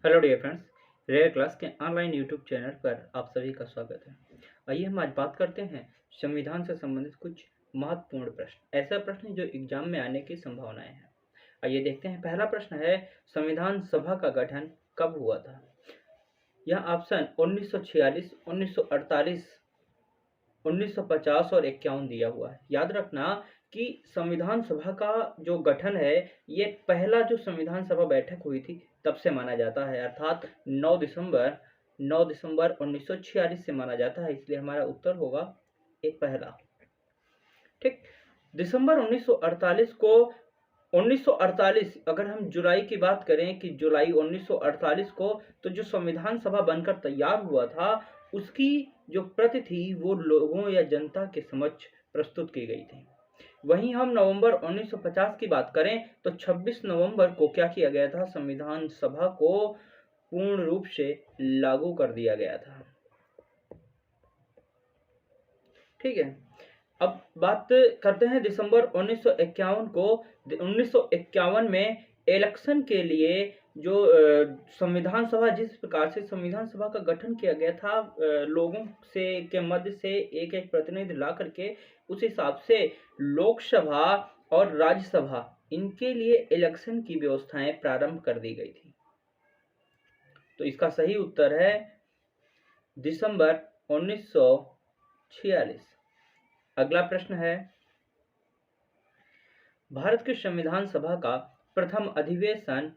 Hello dear friends, rare class के online YouTube channel पर आप सभी का स्वागत है। आइए हम आज बात करते हैं संविधान से संबंधित कुछ महत्वपूर्ण प्रश्न, ऐसा प्रश्न जो एग्जाम में आने की संभावनाएं हैं। आइए देखते हैं। पहला प्रश्न है, संविधान सभा का गठन कब हुआ था? यह ऑप्शन 1946, 1948, 1950 और 51 दिया हुआ है। याद रखना कि संविधान सभा का जो गठन है, ये पहला जो संविधान सभा बैठक हुई थी तब से माना जाता है, अर्थात 9 दिसंबर 1946 से माना जाता है। इसलिए हमारा उत्तर होगा एक पहला। ठीक। दिसंबर 1948 को 1948 अगर हम जुलाई की बात करें कि जुलाई 1948 को तो जो संविधान सभा बनकर तैयार हुआ था उसकी जो प्रति थी वो लोगों या जनता के समक्ष प्रस्तुत की गई थी। वहीं हम नवंबर 1950 की बात करें तो 26 नवंबर को क्या किया गया था? संविधान सभा को पूर्ण रूप से लागू कर दिया गया था। ठीक है। अब बात करते हैं दिसंबर 1951 को। 1951 में इलेक्शन के लिए जो संविधान सभा, जिस प्रकार से संविधान सभा का गठन किया गया था, लोगों से के मध्य से एक एक प्रतिनिधि ला करके उस हिसाब से लोकसभा और राज्यसभा इनके लिए इलेक्शन की व्यवस्थाएं प्रारंभ कर दी गई थी। तो इसका सही उत्तर है दिसंबर 1946। अगला प्रश्न है, भारत के संविधान सभा का प्रथम अधिवेशन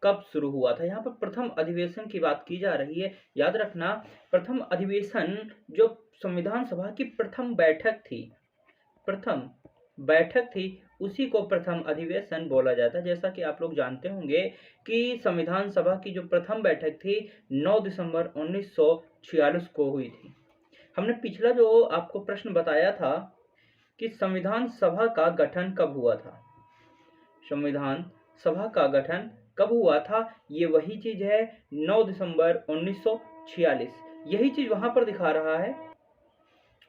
कब शुरू हुआ था? यहाँ पर प्रथम अधिवेशन की बात की जा रही है। याद रखना, प्रथम अधिवेशन जो संविधान सभा की प्रथम बैठक थी उसी को प्रथम अधिवेशन बोला जाता है। जैसा कि आप लोग जानते होंगे कि संविधान सभा की जो प्रथम बैठक थी 9 दिसंबर 1946 को हुई थी। हमने पिछला जो आपको प्रश्न बताया था कि संविधान सभा का गठन कब हुआ था, संविधान सभा का गठन कब हुआ था, ये वही चीज है 9 दिसंबर 1946। यही चीज वहां पर दिखा रहा है,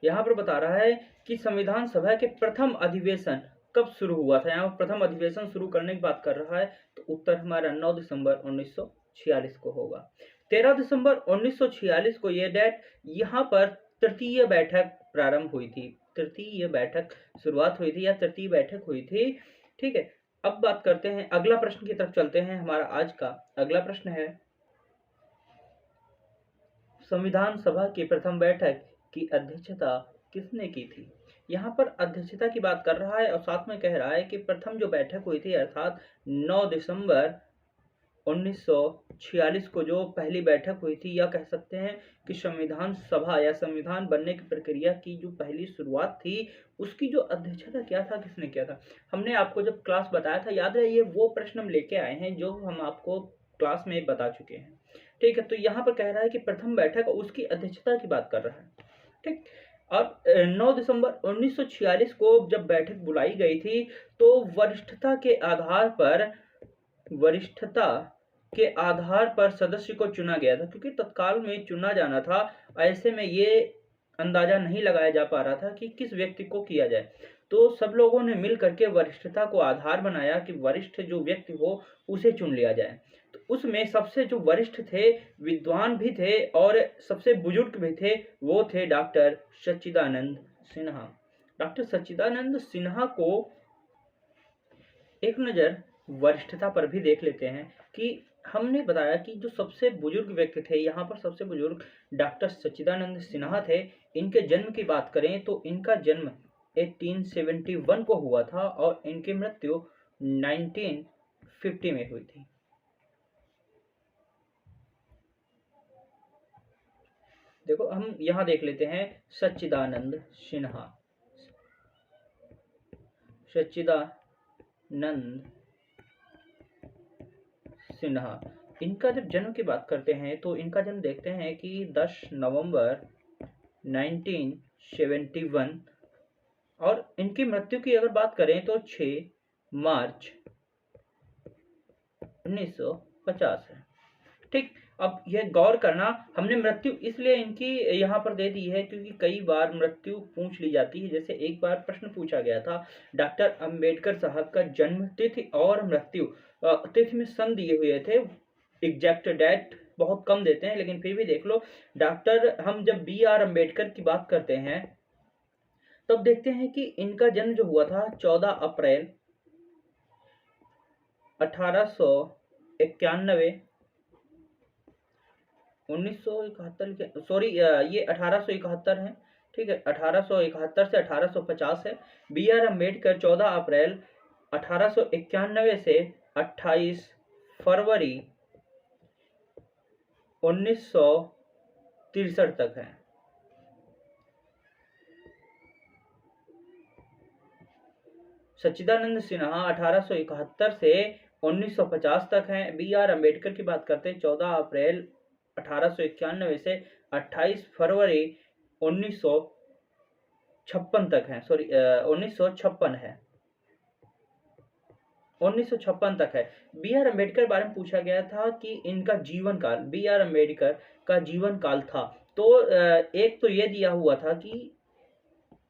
यहाँ पर बता रहा है कि संविधान सभा के प्रथम अधिवेशन कब शुरू हुआ था। यहाँ प्रथम अधिवेशन शुरू करने की बात कर रहा है, तो उत्तर हमारा 9 दिसंबर 1946 को होगा। 13 दिसंबर 1946 को ये डेट, यहाँ पर तृतीय बैठक प्रारंभ हुई थी, तृतीय बैठक शुरुआत हुई थी या तृतीय बैठक हुई थी। ठीक है। अब बात करते हैं, अगला प्रश्न की तरफ चलते हैं। हमारा आज का अगला प्रश्न है, संविधान सभा की प्रथम बैठक की अध्यक्षता किसने की थी? यहाँ पर अध्यक्षता की बात कर रहा है और साथ में कह रहा है कि प्रथम जो बैठक हुई थी अर्थात 9 दिसंबर 1946 को जो पहली बैठक हुई थी, या कह सकते हैं कि संविधान सभा या संविधान बनने की प्रक्रिया की जो पहली शुरुआत थी उसकी जो अध्यक्षता क्या था, किसने किया था? हमने आपको जब क्लास बताया था, याद रहे, ये वो प्रश्न हम लेके आए हैं जो हम आपको क्लास में बता चुके हैं। ठीक है। तो यहाँ पर कह रहा है कि प्रथम बैठक, उसकी अध्यक्षता की बात कर रहा है। ठीक। और 9 दिसंबर 1946 को जब बैठक बुलाई गई थी तो वरिष्ठता के आधार पर सदस्य को चुना गया था, क्योंकि तत्काल में चुना जाना था। ऐसे में ये अंदाजा नहीं लगाया जा पा रहा था कि किस व्यक्ति को किया जाए, तो सब लोगों ने मिल करके वरिष्ठता को आधार बनाया कि वरिष्ठ जो व्यक्ति हो उसे चुन लिया जाए। तो उसमें सबसे जो वरिष्ठ थे, विद्वान भी थे और सबसे बुजुर्ग भी थे, वो थे डॉक्टर सच्चिदानंद सिन्हा। डॉक्टर सच्चिदानंद सिन्हा को एक नज़र वरिष्ठता पर भी देख लेते हैं कि हमने बताया कि जो सबसे बुजुर्ग व्यक्ति थे, यहाँ पर सबसे बुजुर्ग डॉक्टर सच्चिदानंद सिन्हा थे। इनके जन्म की बात करें तो इनका जन्म 1871 को हुआ था और इनकी मृत्यु 1950 में हुई थी। देखो, हम यहाँ देख लेते हैं सच्चिदानंद सिन्हा। इनका जब जन्म की बात करते हैं तो इनका जन्म देखते हैं कि 10 नवंबर 1971, और इनकी मृत्यु की अगर बात करें तो 6 मार्च 1950 है। ठीक। अब यह गौर करना, हमने मृत्यु इसलिए इनकी यहाँ पर दे दी है क्योंकि कई बार मृत्यु पूछ ली जाती है। जैसे एक बार प्रश्न पूछा गया था, डॉक्टर अंबेडकर साहब का जन्म तिथि और मृत्यु तिथि में सन दिए हुए थे, एग्जैक्ट डेट बहुत कम देते हैं, लेकिन फिर भी देख लो। हम जब बी आर अम्बेडकर की बात करते हैं तब देखते हैं कि इनका जन्म जो हुआ था 14 अप्रैल 1891, 1971 के, सॉरी ये 1871 है, ठीक है, 1871 से 1850 है। बी आर अम्बेडकर 14 अप्रैल 1891 से 28 फरवरी 1963 तक है। सच्चिदानंद सिन्हा 1871 से 1950 तक हैं। बी आर अम्बेडकर की बात करते हैं 14 अप्रैल 1891 से 28 फरवरी 1956 तक हैं, सॉरी 1956 है, 1956 तक है। बी आर अम्बेडकर बारे में पूछा गया था कि इनका जीवन काल, बी आर अम्बेडकर का जीवन काल था, तो एक तो ये दिया हुआ था कि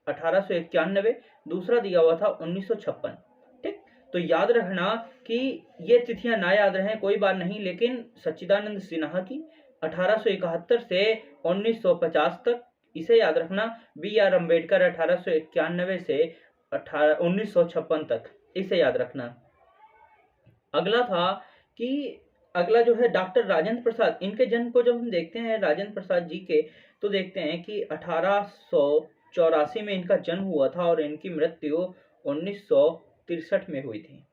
1891, दूसरा दिया हुआ था 1956, ठीक। तो याद रखना कि ये तिथियां ना याद रहें कोई बात नहीं, लेकिन सच्चिदानंद सिन्हा की 1871 से 1950 तक, इसे याद रखना। बी आर अम्बेडकर 1891 से 1956 तक, इसे याद रखना। अगला था कि अगला जो है डॉक्टर राजेंद्र प्रसाद, इनके जन्म को जब हम देखते हैं राजेंद्र प्रसाद जी के, तो देखते हैं कि 1884 में इनका जन्म हुआ था और इनकी मृत्यु 1963 में हुई थी।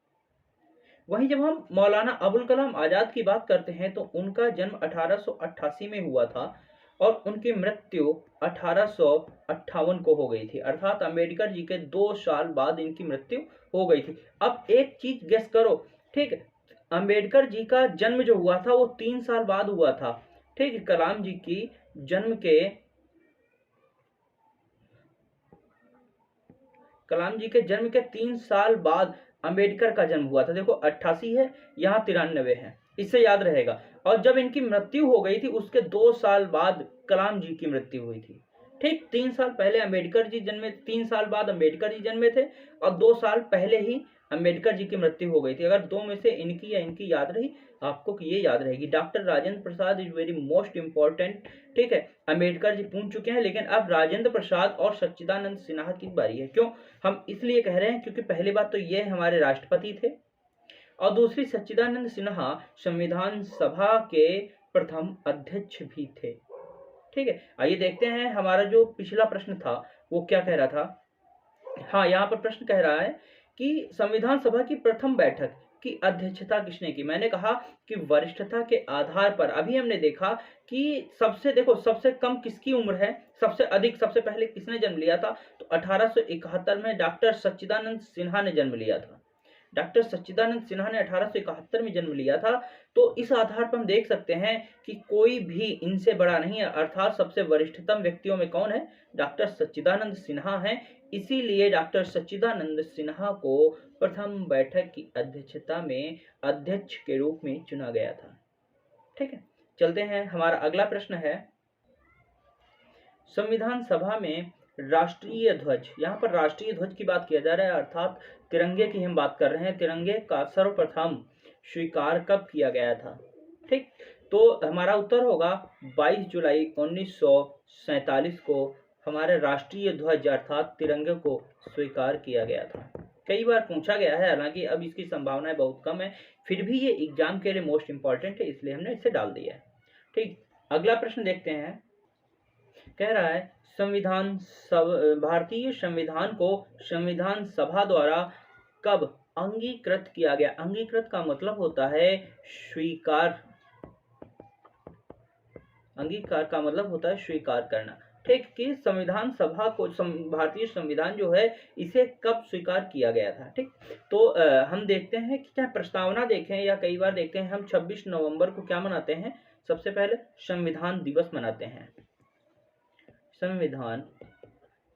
वहीं जब हम मौलाना अबुल कलाम आजाद की बात करते हैं तो उनका जन्म 1888 में हुआ था और उनकी मृत्यु 1858 को हो गई थी, अर्थात अंबेडकर जी के 2 साल बाद इनकी मृत्यु हो गई थी। अब एक चीज गेस करो, ठीक है, अंबेडकर जी का जन्म जो हुआ था वो 3 साल बाद हुआ था, ठीक है। कलाम जी की जन्म के 3 साल बाद अंबेडकर का जन्म हुआ था। देखो 88 है, यहाँ 93 है, इससे याद रहेगा। और जब इनकी मृत्यु हो गई थी उसके 2 साल बाद कलाम जी की मृत्यु हुई थी, ठीक। 3 साल पहले अंबेडकर जी जन्मे, 3 साल बाद अंबेडकर जी जन्मे थे और 2 साल पहले ही अंबेडकर जी की मृत्यु हो गई थी। अगर दो में से इनकी या इनकी याद रही आपको, कि ये याद रहेगी। Doctor Rajendra Prasad is very most important, ठीक है। अंबेडकर जी पूछ चुके हैं, लेकिन अब राजेंद्र प्रसाद और सच्चिदानंद सिन्हा की बारी है। क्यों हम इसलिए कह रहे हैं, क्योंकि पहली बात तो ये हमारे राष्ट्रपति थे और दूसरी सच्चिदानंद सिन्हा संविधान सभा के प्रथम अध्यक्ष भी थे, ठीक है। आइए देखते हैं हमारा जो पिछला प्रश्न था वो क्या कह रहा था। हाँ, यहाँ पर प्रश्न कह रहा है कि संविधान सभा की प्रथम बैठक की अध्यक्षता किसने की। मैंने कहा कि वरिष्ठता के आधार पर। अभी हमने देखा कि सबसे कम किसकी उम्र है, सबसे अधिक, सबसे पहले किसने जन्म लिया था, तो 1871 में डॉक्टर सच्चिदानंद सिन्हा ने जन्म लिया था। डॉक्टर सच्चिदानंद सिन्हा ने 1871 में जन्म लिया था। तो इस आधार पर हम देख सकते हैं कि कोई भी इनसे बड़ा नहीं है, अर्थात सबसे वरिष्ठतम व्यक्तियों में कौन है, डॉक्टर सच्चिदानंद सिन्हा हैं। इसीलिए डॉक्टर सच्चिदानंद सिन्हा को प्रथम बैठक की अध्यक्षता में अध्यक्ष के रूप में चुना गया था, ठीक है। चलते हैं, हमारा अगला प्रश्न है, संविधान सभा में राष्ट्रीय ध्वज, यहाँ पर राष्ट्रीय ध्वज की बात किया जा रहा है, अर्थात तिरंगे की हम बात कर रहे हैं। तिरंगे का सर्वप्रथम स्वीकार कब किया गया था, ठीक। तो हमारा उत्तर होगा 22 जुलाई 1947 को हमारे राष्ट्रीय ध्वज अर्थात तिरंगे को स्वीकार किया गया था। कई बार पूछा गया है, हालांकि अब इसकी संभावनाएं बहुत कम है, फिर भी ये एग्जाम के लिए मोस्ट इंपॉर्टेंट है, इसलिए हमने इसे डाल दिया है, ठीक। अगला प्रश्न देखते हैं, कह रहा है भारतीय संविधान को संविधान सभा द्वारा कब अंगीकृत किया गया। अंगीकृत का मतलब होता है स्वीकार, अंगीकार का मतलब होता है स्वीकार करना, ठीक। कि संविधान सभा को भारतीय संविधान जो है इसे कब स्वीकार किया गया था, ठीक। तो हम देखते हैं कि चाहे प्रस्तावना देखें या कई बार देखते हैं, हम 26 नवंबर को क्या मनाते हैं, सबसे पहले संविधान दिवस मनाते हैं, संविधान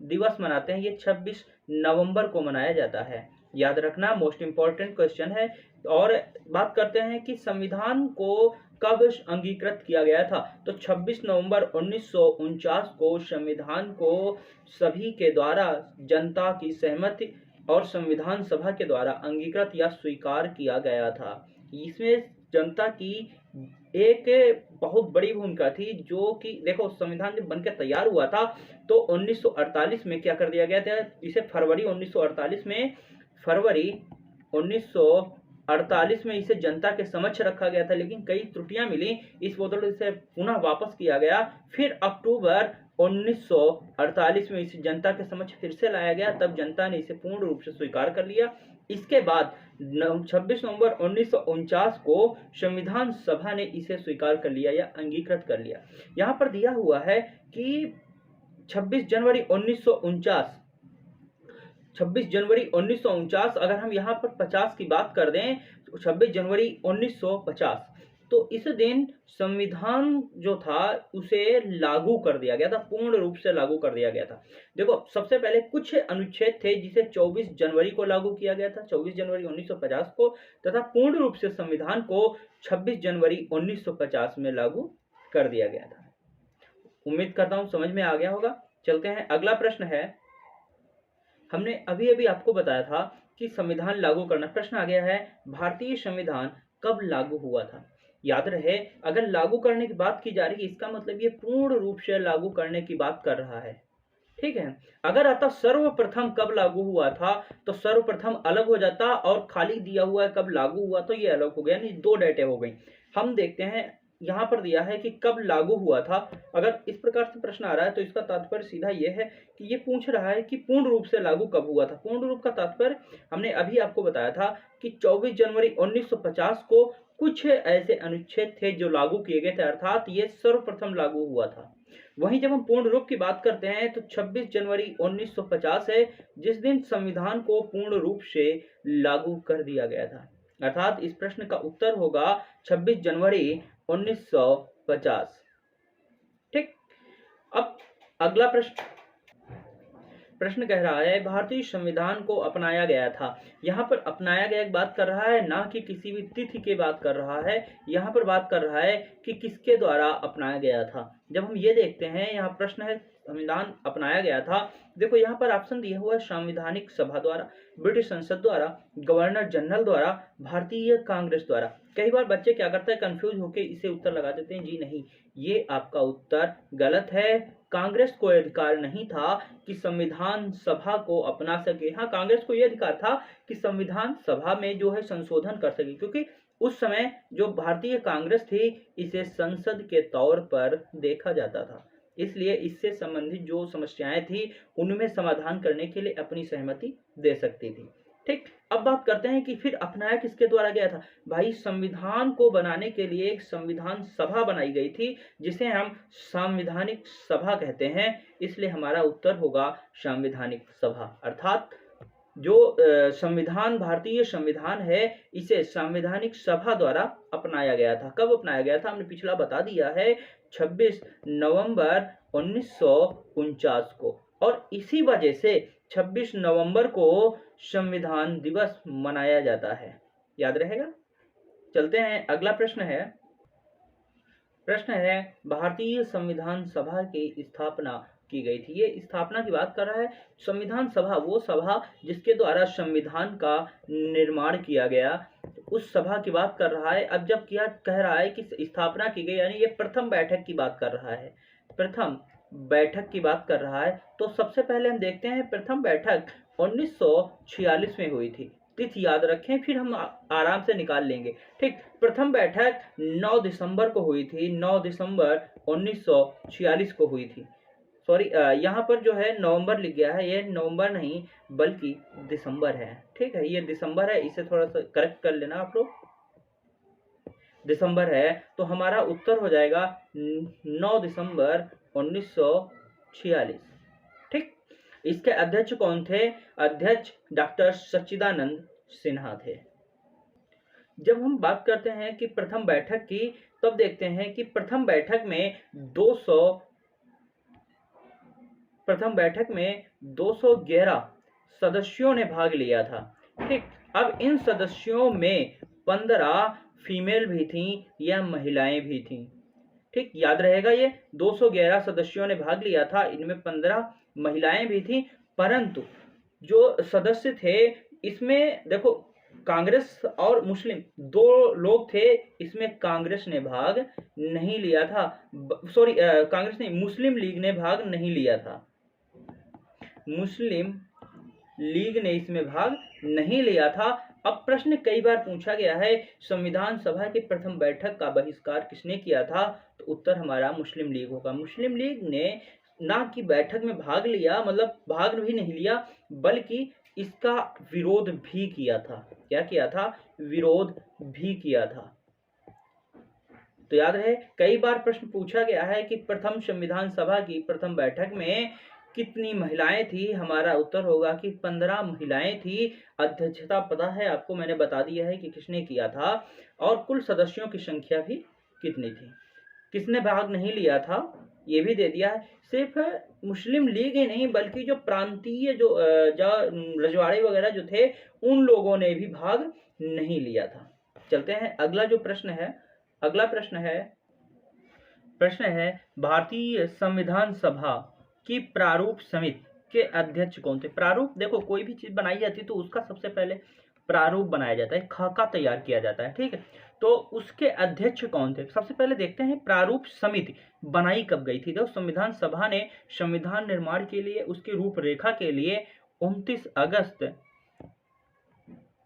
दिवस मनाते हैं। ये 26 नवंबर को मनाया जाता है, याद रखना, मोस्ट इंपॉर्टेंट क्वेश्चन है। और बात करते हैं कि संविधान को कब अंगीकृत किया गया था, तो 26 नवंबर 1949 को संविधान को सभी के द्वारा जनता की सहमति और संविधान सभा के द्वारा अंगीकृत या स्वीकार किया गया था। इसमें जनता की एक बहुत बड़ी भूमिका थी, जो कि देखो संविधान जब बनकर तैयार हुआ था तो 1948 में क्या कर दिया गया था, इसे फरवरी 1948 में इसे जनता के समक्ष रखा गया था, लेकिन कई त्रुटियां मिली, इस बदौलत इसे पुनः वापस किया गया। फिर अक्टूबर 1948 में इसे जनता के समक्ष फिर से लाया गया, तब जनता ने इसे पूर्ण रूप से स्वीकार कर लिया। इसके बाद 26 नवंबर 1949 को संविधान सभा ने इसे स्वीकार कर लिया या अंगीकृत कर लिया। यहाँ पर दिया हुआ है कि 26 जनवरी 1949, अगर हम यहाँ पर 50 की बात कर दें, 26 जनवरी 1950, तो इस दिन संविधान जो था उसे लागू कर दिया गया था, पूर्ण रूप से लागू कर दिया गया था। देखो सबसे पहले कुछ अनुच्छेद थे जिसे 24 जनवरी को लागू किया गया था, 24 जनवरी 1950 को, तथा पूर्ण रूप से संविधान को 26 जनवरी 1950 में लागू कर दिया गया था। उम्मीद करता हूं समझ में आ गया होगा। चलते हैं, अगला प्रश्न है, हमने अभी अभी आपको बताया था कि संविधान लागू करना। प्रश्न आ गया है, भारतीय संविधान कब लागू हुआ था? याद रहे, अगर लागू करने की बात की जा रही है, इसका मतलब ये पूर्ण रूप से लागू करने की बात कर रहा है, ठीक है। अगर आता सर्वप्रथम कब लागू हुआ था, तो सर्वप्रथम अलग हो जाता और खाली दिया हुआ है कब लागू हुआ, तो ये अलग हो गया, यानी दो डेटें हो गई। हम देखते हैं, यहाँ पर दिया है कि कब लागू हुआ था। अगर इस प्रकार से प्रश्न आ रहा है तो इसका तात्पर्य सीधा ये है कि ये पूछ रहा है कि पूर्ण रूप से लागू कब हुआ था। पूर्ण रूप का तात्पर्य हमने अभी आपको बताया था कि 24 जनवरी 1950 को कुछ ऐसे अनुच्छेद थे जो लागू किए गए थे, अर्थात ये सर्वप्रथम लागू हुआ था। वहीं जब हम पूर्ण रूप की बात करते हैं तो 26 जनवरी 1950 है जिस दिन संविधान को पूर्ण रूप से लागू कर दिया गया था, अर्थात इस प्रश्न का उत्तर होगा 26 जनवरी 1950। ठीक, अब अगला प्रश्न कह रहा है, भारतीय संविधान को अपनाया गया था। यहाँ पर अपनाया गया की बात कर रहा है, ना कि किसी भी तिथि की बात कर रहा है। यहाँ पर बात कर रहा है कि किसके द्वारा अपनाया गया था। जब हम ये देखते हैं, यहाँ प्रश्न है संविधान अपनाया गया था, देखो यहाँ पर ऑप्शन दिया हुआ है, संवैधानिक सभा द्वारा, ब्रिटिश संसद द्वारा, गवर्नर जनरल द्वारा, भारतीय कांग्रेस द्वारा। कई बार बच्चे क्या करते हैं, कंफ्यूज होकर इसे उत्तर लगा देते हैं। जी नहीं, ये आपका उत्तर गलत है। कांग्रेस को अधिकार नहीं था कि संविधान सभा को अपना सके। हाँ, कांग्रेस को यह अधिकार था कि संविधान सभा में जो है संशोधन कर सके, क्योंकि उस समय जो भारतीय कांग्रेस थी इसे संसद के तौर पर देखा जाता था, इसलिए इससे संबंधित जो समस्याएं थी उनमें समाधान करने के लिए अपनी सहमति दे सकती थी। ठीक, अब बात करते हैं कि फिर अपनाया किसके द्वारा गया था। भाई, संविधान को बनाने के लिए एक संविधान सभा बनाई गई थी जिसे हम संवैधानिक सभा कहते हैं, इसलिए हमारा उत्तर होगा संवैधानिक सभा। अर्थात जो संविधान, भारतीय संविधान है, इसे संवैधानिक सभा द्वारा अपनाया गया था। कब अपनाया गया था, हमने पिछला बता दिया है, 26 नवंबर 1949 को, और इसी वजह से 26 नवंबर को संविधान दिवस मनाया जाता है। याद रहेगा। चलते हैं, अगला प्रश्न है भारतीय संविधान सभा की स्थापना की गई थी। ये स्थापना की बात कर रहा है। संविधान सभा वो सभा जिसके द्वारा संविधान का निर्माण किया गया, उस सभा की बात कर रहा है। अब जब क्या कह रहा है कि स्थापना की गई, यानी ये प्रथम बैठक की बात कर रहा है, प्रथम बैठक की बात कर रहा है। तो सबसे पहले हम देखते हैं, प्रथम बैठक 1946 में हुई थी। तिथि याद रखें, फिर हम आराम से निकाल लेंगे। ठीक, प्रथम बैठक 9 दिसंबर को हुई थी, 9 दिसंबर 1946 को हुई थी। सॉरी, यहाँ पर जो है नवंबर लिख गया है, ये नवंबर नहीं बल्कि दिसंबर है। ठीक है, ये दिसंबर है, इसे थोड़ा सा करेक्ट कर लेना आप लोग, दिसंबर है। तो हमारा उत्तर हो जाएगा 9 दिसंबर 1946। ठीक, इसके अध्यक्ष कौन थे? अध्यक्ष डॉक्टर सच्चिदानंद सिन्हा थे। जब हम बात करते हैं कि प्रथम बैठक की, तब देखते हैं कि प्रथम बैठक में 211 सदस्यों ने भाग लिया था। ठीक, अब इन सदस्यों में 15 फीमेल भी थीं या महिलाएं भी थीं। ठीक, याद रहेगा, ये 211 सदस्यों ने भाग लिया था, इनमें 15 महिलाएं भी थीं। परंतु जो सदस्य थे इसमें देखो, कांग्रेस और मुस्लिम दो लोग थे, इसमें कांग्रेस ने भाग नहीं लिया था, सॉरी कांग्रेस नहीं, मुस्लिम लीग ने भाग नहीं लिया था, मुस्लिम लीग ने इसमें भाग नहीं लिया था। अब प्रश्न कई बार पूछा गया है, संविधान सभा की प्रथम बैठक का बहिष्कार किसने किया था, तो उत्तर हमारा मुस्लिम लीग होगा। मुस्लिम लीग ने ना कि बैठक में भाग लिया, मतलब भाग भी नहीं लिया, बल्कि इसका विरोध भी किया था। क्या किया था? विरोध भी किया था। तो याद रहे, कई बार प्रश्न पूछा गया है कि प्रथम संविधान सभा की प्रथम बैठक में कितनी महिलाएं थी, हमारा उत्तर होगा कि 15 महिलाएं थी। अध्यक्षता पता है आपको, मैंने बता दिया है कि किसने किया था, और कुल सदस्यों की संख्या भी कितनी थी। किसने भाग नहीं लिया था ये भी दे दिया है। सिर्फ मुस्लिम लीग ही नहीं, बल्कि जो प्रांतीय जो रजवाड़े वगैरह जो थे, उन लोगों ने भी भाग नहीं लिया था। चलते हैं अगला जो प्रश्न है, अगला प्रश्न है भारतीय संविधान सभा की प्रारूप समिति के अध्यक्ष कौन थे। प्रारूप, देखो कोई भी चीज बनाई जाती है तो उसका सबसे पहले प्रारूप बनाया जाता है, खाका तैयार किया जाता है, ठीक है। तो उसके अध्यक्ष कौन थे, सबसे पहले देखते हैं प्रारूप समिति बनाई कब गई थी। तो संविधान सभा ने संविधान निर्माण के लिए, उसकी रूपरेखा के लिए 29 अगस्त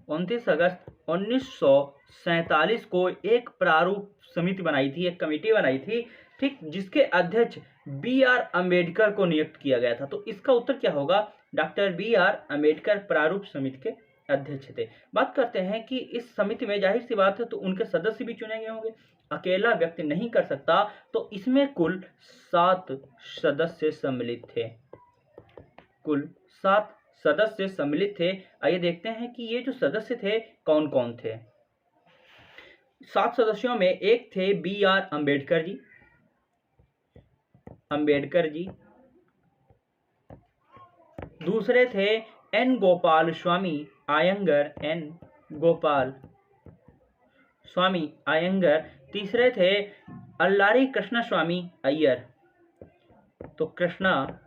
1947 को एक प्रारूप समिति बनाई थी, एक कमेटी बनाई थी, ठीक, जिसके अध्यक्ष बी.आर. अम्बेडकर को नियुक्त किया गया था। तो इसका उत्तर क्या होगा? Doctor B R. अम्बेडकर प्रारूप समिति के अध्यक्ष थे। बात करते हैं कि इस समिति में जाहिर सी बात है तो उनके सदस्य भी चुने गए होंगे, अकेला व्यक्ति नहीं कर सकता, तो इसमें कुल 7 सदस्य सम्मिलित थे, कुल 7 सदस्य सम्मिलित थे। आइए देखते हैं कि ये जो सदस्य थे कौन कौन थे। 7 सदस्यों में एक थे बी.आर. अम्बेडकर जी, दूसरे थे एन. गोपाल स्वामी अयंगर, तीसरे थे अल्लारी कृष्ण स्वामी अय्यर, तो कृष्णा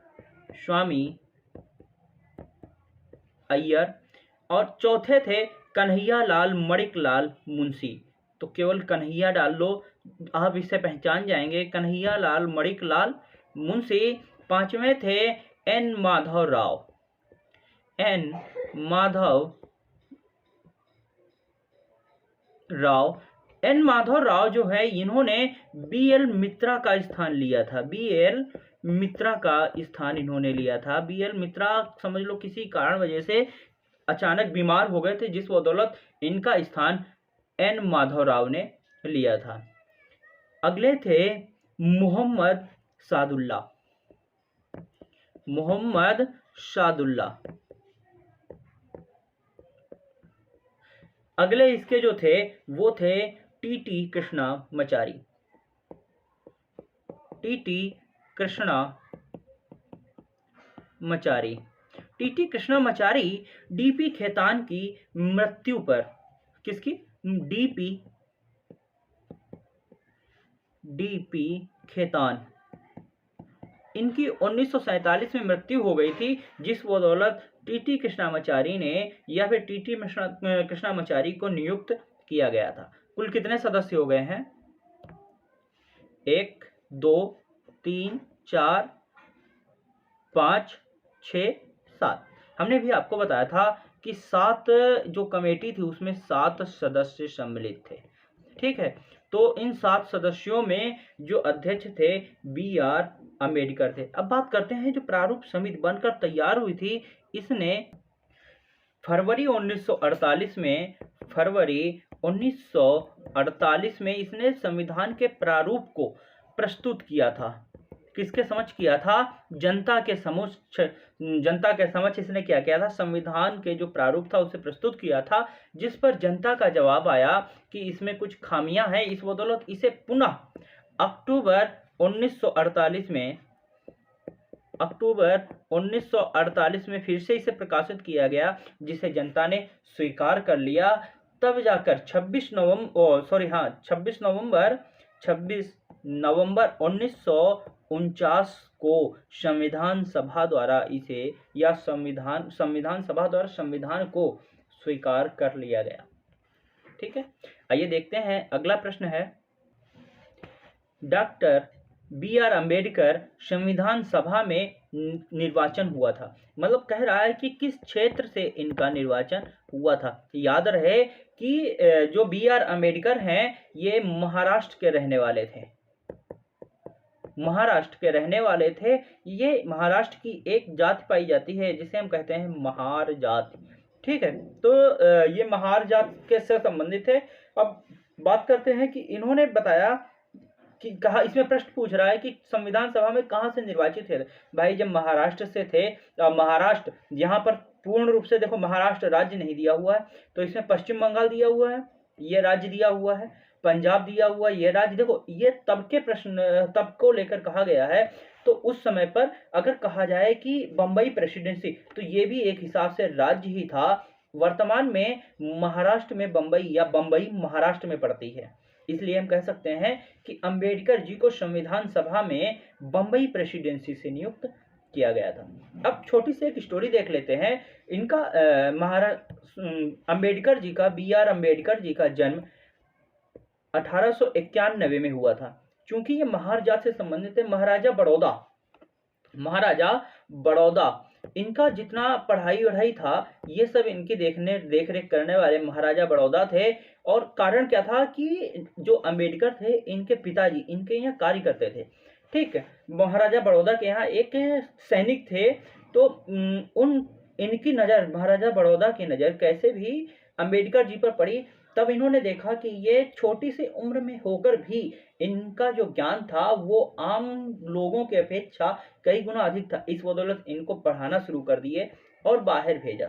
स्वामी अय्यर, और चौथे थे कन्हैया लाल मणिकलाल मुंशी। तो केवल कन्हैया डाल लो, आप इसे पहचान जाएंगे, कन्हैया लाल मणिकलाल मुंशी। पांचवें थे एन. माधव राव जो है, इन्होंने बी.एल. मित्रा का स्थान लिया था, बी.एल. मित्रा का स्थान इन्होंने लिया था। बी.एल. मित्रा समझ लो किसी कारण वजह से अचानक बीमार हो गए थे, जिस बदौलत इनका स्थान एन. माधव राव ने लिया था। अगले थे मोहम्मद सादुल्ला। अगले इसके जो थे वो थे टी.टी. कृष्णामाचारी। टी.टी. कृष्णामाचारी डी.पी. खेतान की मृत्यु पर, किसकी? डी.पी. खेतान, इनकी 1947 में मृत्यु हो गई थी, जिस बदौलत टी.टी. कृष्णामाचारी ने या फिर टी.टी. कृष्णामाचारी को नियुक्त किया गया था। कुल कितने सदस्य हो गए हैं? 1 2 3 4 5 6 7। हमने भी आपको बताया था कि 7 जो कमेटी थी उसमें 7 सदस्य सम्मिलित थे, ठीक है। तो इन 7 सदस्यों में जो अध्यक्ष थे बी.आर. अम्बेडकर थे। अब बात करते हैं जो प्रारूप समिति बनकर तैयार हुई थी, इसने फरवरी 1948 में इसने संविधान के प्रारूप को प्रस्तुत किया था। किसके समक्ष किया था? जनता के समक्ष इसने क्या किया था? संविधान के जो प्रारूप था उसे प्रस्तुत किया था, जिस पर जनता का जवाब आया कि इसमें कुछ खामियां हैं। इस बदौलत इसे पुनः अक्टूबर 1948 में फिर से इसे प्रकाशित किया गया, जिसे जनता ने स्वीकार कर लिया। तब जाकर 26 नवंबर 1949 को संविधान सभा द्वारा इसे, या संविधान सभा द्वारा संविधान को स्वीकार कर लिया गया। ठीक है, आइए देखते हैं अगला प्रश्न है, डॉक्टर बी आर अम्बेडकर संविधान सभा में निर्वाचन हुआ था। मतलब कह रहा है कि किस क्षेत्र से इनका निर्वाचन हुआ था। याद रहे कि जो बी आर अम्बेडकर हैं ये महाराष्ट्र के रहने वाले थे, महाराष्ट्र के रहने वाले थे। ये महाराष्ट्र की एक जाति पाई जाती है जिसे हम कहते हैं महार जाति। ठीक है, तो ये महार जाति के से संबंधित है। अब बात करते हैं कि इन्होंने बताया कि कहा, इसमें प्रश्न पूछ रहा है कि संविधान सभा में कहाँ से निर्वाचित थे। भाई जब महाराष्ट्र से थे, महाराष्ट्र यहाँ पर पूर्ण रूप से देखो महाराष्ट्र राज्य नहीं दिया हुआ है, तो इसमें पश्चिम बंगाल दिया हुआ है, ये राज्य दिया हुआ है, पंजाब दिया हुआ है, ये राज्य। देखो ये तब के प्रश्न तब को लेकर कहा गया है। तो उस समय पर अगर कहा जाए कि बम्बई प्रेसिडेंसी, तो ये भी एक हिसाब से राज्य ही था। वर्तमान में महाराष्ट्र में बम्बई या बम्बई महाराष्ट्र में पड़ती है, इसलिए हम कह सकते हैं कि अंबेडकर जी को संविधान सभा में बम्बई प्रेसिडेंसी से नियुक्त किया गया था। अब छोटी सी एक स्टोरी देख लेते हैं इनका। अंबेडकर जी का, बी आर अम्बेडकर जी का जन्म 1891 में हुआ था। चूंकि ये महार जात से संबंधित है, महाराजा बड़ौदा इनका जितना पढ़ाई वढ़ाई था ये सब इनकी देख रेख करने वाले महाराजा बड़ौदा थे। और कारण क्या था कि जो अंबेडकर थे इनके पिताजी इनके यहाँ कार्य करते थे। ठीक है, महाराजा बड़ौदा के यहाँ एक सैनिक थे। तो इनकी नज़र, महाराजा बड़ौदा की नज़र कैसे भी अंबेडकर जी पर पड़ी। तब इन्होंने देखा कि ये छोटी सी उम्र में होकर भी इनका जो ज्ञान था वो आम लोगों के अपेक्षा कई गुना अधिक था। इस बदौलत इनको पढ़ाना शुरू कर दिए और बाहर भेजा।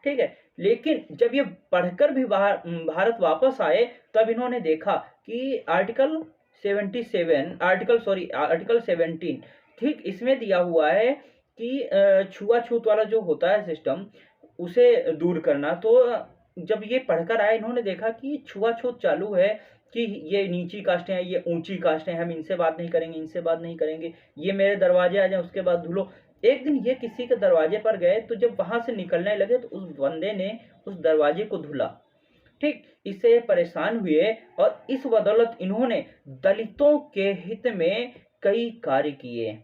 ठीक है, लेकिन जब ये पढ़कर भी भारत वापस आए तब इन्होंने देखा कि आर्टिकल 17, ठीक इसमें दिया हुआ है कि छुआछूत वाला जो होता है सिस्टम उसे दूर करना। तो जब ये पढ़कर आए इन्होंने देखा कि छुआछूत चालू है, कि ये नीची कास्ट है, ये ऊंची कास्ट है, हम इनसे बात नहीं करेंगे, इनसे बात नहीं करेंगे, ये मेरे दरवाजे आ जाए उसके बाद धुलो। एक दिन ये किसी के दरवाजे पर गए तो जब वहां से निकलने लगे तो उस बंदे ने उस दरवाजे को धुला। ठीक, इससे परेशान हुए और इस बदौलत इन्होंने दलितों के हित में कई कार्य किए।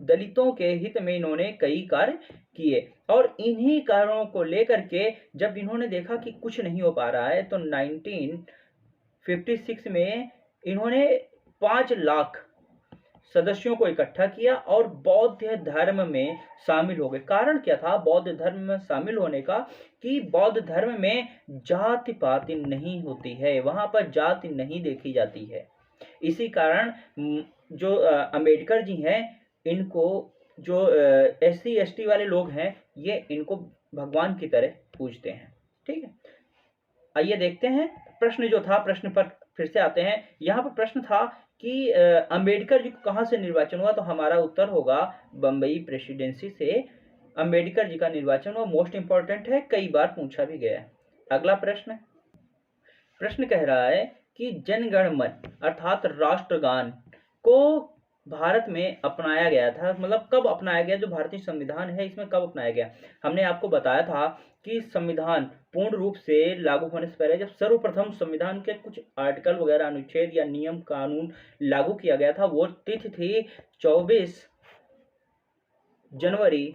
दलितों के हित में इन्होंने कई कार्य किए और इन्हीं कारणों को लेकर के जब इन्होंने देखा कि कुछ नहीं हो पा रहा है तो 1956 में इन्होंने 5 लाख सदस्यों को इकट्ठा किया और बौद्ध धर्म में शामिल हो गए। कारण क्या था बौद्ध धर्म में शामिल होने का, कि बौद्ध धर्म में जाति पाति नहीं होती है, वहां पर जाति नहीं देखी जाती है। इसी कारण जो अंबेडकर जी हैं इनको जो SC ST वाले लोग हैं ये इनको भगवान की तरह पूजते हैं। ठीक है, आइए देखते हैं प्रश्न जो था, प्रश्न पर फिर से आते हैं। यहाँ पर प्रश्न था कि अंबेडकर जी को कहाँ से निर्वाचन हुआ, तो हमारा उत्तर होगा बम्बई प्रेसिडेंसी से अंबेडकर जी का निर्वाचन हुआ। मोस्ट इंपॉर्टेंट है, कई बार पूछा भी गया है। अगला प्रश्न कह रहा है कि जन गण मन अर्थात राष्ट्रगान को भारत में अपनाया गया था, मतलब कब अपनाया गया, जो भारतीय संविधान है इसमें कब अपनाया गया। हमने आपको बताया था कि संविधान पूर्ण रूप से लागू होने से पहले जब सर्वप्रथम संविधान के कुछ आर्टिकल वगैरह, अनुच्छेद या नियम कानून लागू किया गया था, वो तिथि थी 24 जनवरी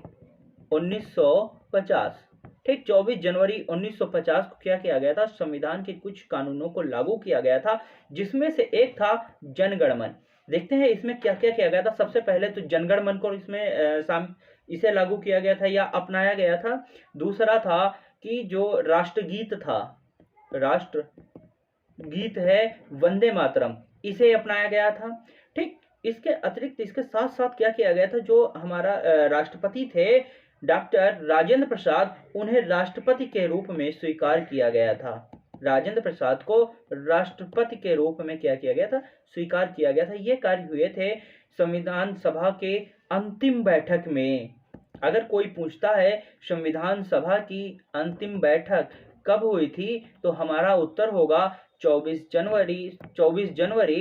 1950। ठीक, 24 जनवरी 1950 को क्या किया गया था, संविधान के कुछ कानूनों को लागू किया गया था, जिसमें से एक था जनगण मन। देखते हैं इसमें क्या क्या किया गया था। सबसे पहले तो जनगण मन को इसमें इसे लागू किया गया था या अपनाया गया था। दूसरा था कि जो राष्ट्रगीत था, राष्ट्रगीत है वंदे मातरम, इसे अपनाया गया था। ठीक, इसके अतिरिक्त इसके साथ साथ क्या किया गया था, जो हमारा राष्ट्रपति थे डॉक्टर राजेंद्र प्रसाद, उन्हें राष्ट्रपति के रूप में स्वीकार किया गया था। राजेंद्र प्रसाद को राष्ट्रपति के रूप में क्या किया गया था, स्वीकार किया गया था। ये कार्य हुए थे संविधान सभा के अंतिम बैठक में। अगर कोई पूछता है संविधान सभा की अंतिम बैठक कब हुई थी, तो हमारा उत्तर होगा 24 जनवरी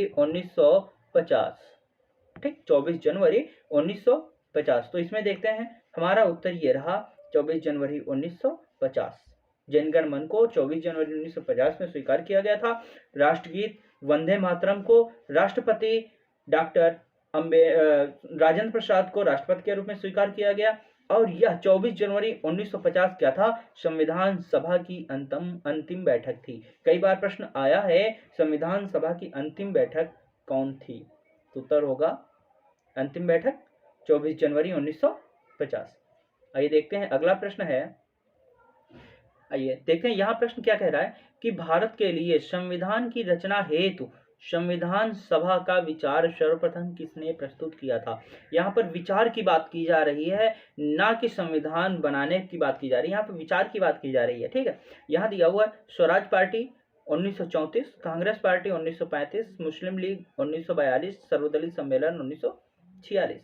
1950। ठीक, 24 जनवरी 1950। तो इसमें देखते हैं हमारा उत्तर ये रहा 24 जनवरी 1950। जनगण मन को 24 जनवरी 1950 में स्वीकार किया गया था। राष्ट्रगीत वंदे मातरम को राष्ट्रपति डॉक्टर राजेंद्र प्रसाद को राष्ट्रपति के रूप में स्वीकार किया गया। और यह 24 जनवरी 1950 क्या था? संविधान सभा की अंतिम बैठक थी। कई बार प्रश्न आया है, संविधान सभा की अंतिम बैठक कौन थी? तो उत्तर होगा अंतिम बैठक 24 जनवरी 1950। आइए देखते हैं अगला प्रश्न है। आइए देखते हैं यहाँ प्रश्न क्या कह रहा है कि भारत के लिए संविधान की रचना हेतु संविधान सभा का विचार सर्वप्रथम किसने प्रस्तुत किया था? यहाँ पर विचार की बात की जा रही है, ना कि संविधान बनाने की बात की जा रही है। यहाँ पर विचार की बात की जा रही है। ठीक है, यहाँ दिया हुआ स्वराज पार्टी 1934, कांग्रेस पार्टी 1935, मुस्लिम लीग 1942, सर्वदलीय सम्मेलन 1946।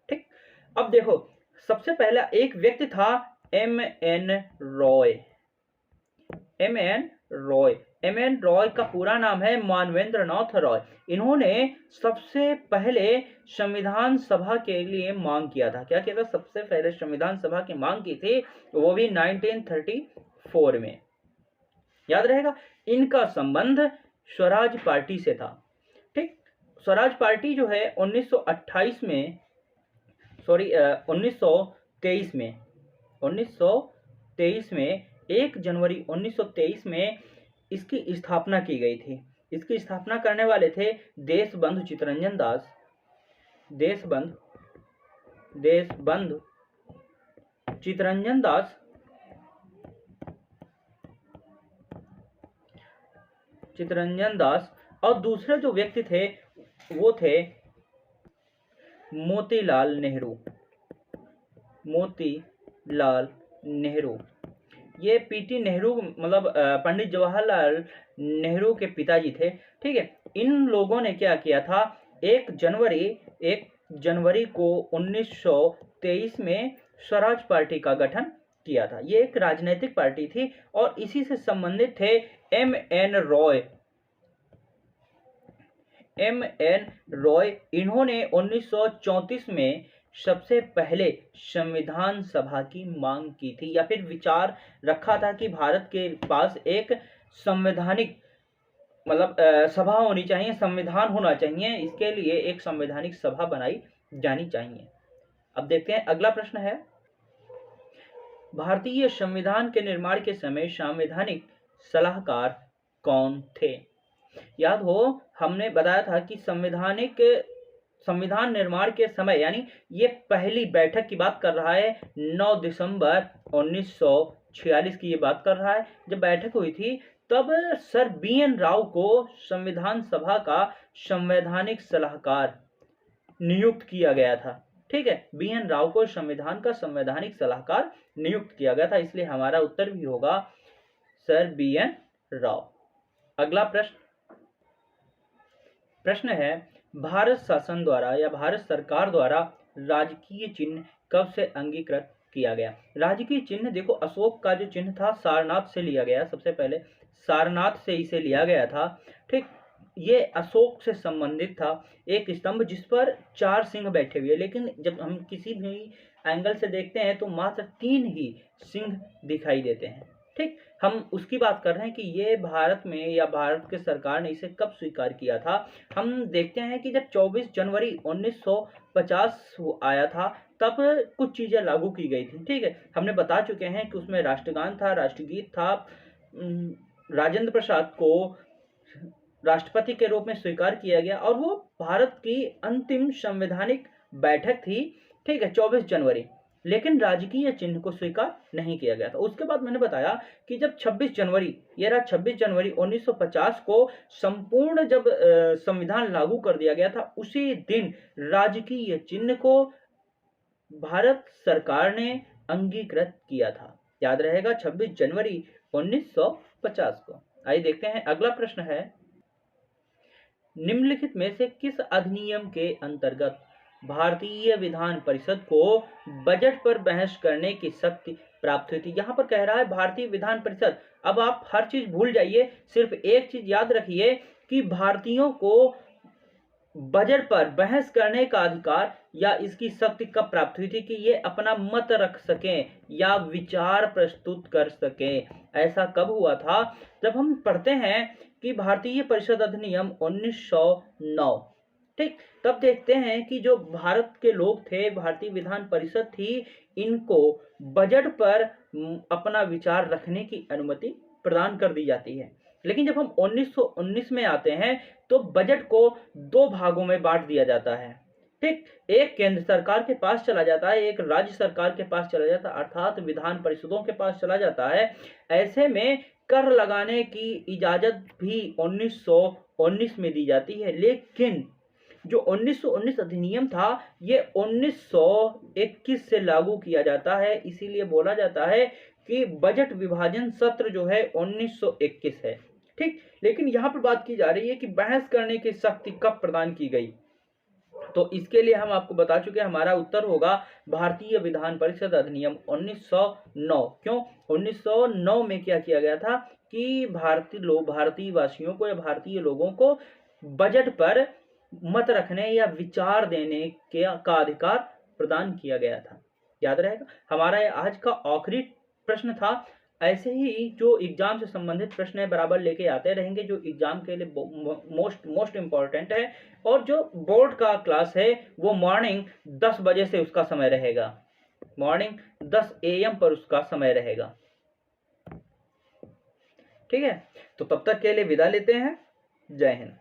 ठीक, अब देखो सबसे पहला एक व्यक्ति था M.N. रॉय। M.N. रॉय का पूरा नाम है मानवेंद्र नाथ रॉय। इन्होंने सबसे पहले संविधान सभा के लिए मांग किया था। क्या किया था? सबसे पहले संविधान सभा की मांग की थी, वो भी 1934 में। याद रहेगा, इनका संबंध स्वराज पार्टी से था। ठीक, स्वराज पार्टी जो है 1923 में 1 जनवरी 1923 में इसकी स्थापना की गई थी। इसकी स्थापना करने वाले थे देशबंधु चित्तरंजन दास। देशबंधु चित्तरंजन दास और दूसरे जो व्यक्ति थे वो थे मोतीलाल नेहरू। ये पीटी नेहरू मतलब पंडित जवाहरलाल नेहरू के पिताजी थे। ठीक है, इन लोगों ने क्या किया था? 1 जनवरी को 1923 में स्वराज पार्टी का गठन किया था। ये एक राजनीतिक पार्टी थी और इसी से संबंधित थे M.N. रॉय। इन्होंने 1934 में सबसे पहले संविधान सभा की मांग की थी, या फिर विचार रखा था कि भारत के पास एक संवैधानिक मतलब सभा होनी चाहिए, संविधान होना चाहिए। इसके लिए एक संवैधानिक सभा बनाई जानी चाहिए। अब देखते हैं अगला प्रश्न है, भारतीय संविधान के निर्माण के समय संवैधानिक सलाहकार कौन थे? याद हो, हमने बताया था कि संविधान निर्माण के समय, यानी ये पहली बैठक की बात कर रहा है, 9 दिसंबर 1946 की ये बात कर रहा है। जब बैठक हुई थी तब सर B.N. राव को संविधान सभा का संवैधानिक सलाहकार नियुक्त किया गया था। ठीक है, B.N. राव को संविधान का संवैधानिक सलाहकार नियुक्त किया गया था, इसलिए हमारा उत्तर भी होगा सर B.N. राव। अगला प्रश्न है, भारत शासन द्वारा या भारत सरकार द्वारा राजकीय चिन्ह कब से अंगीकृत किया गया? राजकीय चिन्ह देखो, अशोक का जो चिन्ह था सारनाथ से लिया गया। सबसे पहले सारनाथ से इसे लिया गया था। ठीक, ये अशोक से संबंधित था, एक स्तंभ जिस पर 4 सिंह बैठे हुए, लेकिन जब हम किसी भी एंगल से देखते हैं तो मात्र 3 ही सिंह दिखाई देते हैं। ठीक, हम उसकी बात कर रहे हैं कि ये भारत में या भारत के सरकार ने इसे कब स्वीकार किया था। हम देखते हैं कि जब 24 जनवरी 1950 आया था तब कुछ चीजें लागू की गई थी। ठीक है, हमने बता चुके हैं कि उसमें राष्ट्रगान था, राष्ट्रगीत था, राजेंद्र प्रसाद को राष्ट्रपति के रूप में स्वीकार किया गया और वो भारत की अंतिम संवैधानिक बैठक थी। ठीक है, 24 जनवरी, लेकिन राजकीय चिन्ह को स्वीकार नहीं किया गया था। उसके बाद मैंने बताया कि जब 26 जनवरी 1950 को संपूर्ण जब संविधान लागू कर दिया गया था, उसी दिन राजकीय चिन्ह को भारत सरकार ने अंगीकृत किया था। याद रहेगा, 26 जनवरी 1950 को। आइए देखते हैं अगला प्रश्न है, निम्नलिखित में से किस अधिनियम के अंतर्गत भारतीय विधान परिषद को बजट पर बहस करने की शक्ति प्राप्त हुई थी? यहाँ पर कह रहा है भारतीय विधान परिषद। अब आप हर चीज भूल जाइए, सिर्फ एक चीज याद रखिए कि भारतीयों को बजट पर बहस करने का अधिकार या इसकी शक्ति कब प्राप्त हुई थी कि ये अपना मत रख सकें या विचार प्रस्तुत कर सकें। ऐसा कब हुआ था? जब हम पढ़ते हैं कि भारतीय परिषद अधिनियम 1909, ठीक, तब देखते हैं कि जो भारत के लोग थे, भारतीय विधान परिषद थी, इनको बजट पर अपना विचार रखने की अनुमति प्रदान कर दी जाती है। लेकिन जब हम 1919 में आते हैं तो बजट को दो भागों में बांट दिया जाता है, ठीक, एक केंद्र सरकार के पास चला जाता है, एक राज्य सरकार के पास चला जाता है, अर्थात विधान परिषदों के पास चला जाता है। ऐसे में कर लगाने की इजाजत भी 1919 में दी जाती है। लेकिन जो 1919 अधिनियम था, ये 1921 से लागू किया जाता है, इसीलिए बोला जाता है कि बजट विभाजन सत्र जो है 1921 है, ठीक। लेकिन यहाँ पर बात की जा रही है कि बहस करने की शक्ति कब प्रदान की गई, तो इसके लिए हम आपको बता चुके हैं, हमारा उत्तर होगा भारतीय विधान परिषद अधिनियम 1909। क्यों? 1909 में क्या किया गया था कि भारतीय वासियों को या भारतीय लोगों को बजट पर मत रखने या विचार देने का अधिकार प्रदान किया गया था। याद रहेगा। हमारा ये आज का आखिरी प्रश्न था। ऐसे ही जो एग्जाम से संबंधित प्रश्न है बराबर लेके आते रहेंगे, जो एग्जाम के लिए मोस्ट इम्पोर्टेंट है। और जो बोर्ड का क्लास है वो मॉर्निंग 10 बजे से उसका समय रहेगा, मॉर्निंग 10 AM पर उसका समय रहेगा, ठीक है। तो तब तक के लिए विदा लेते हैं। जय हिंद।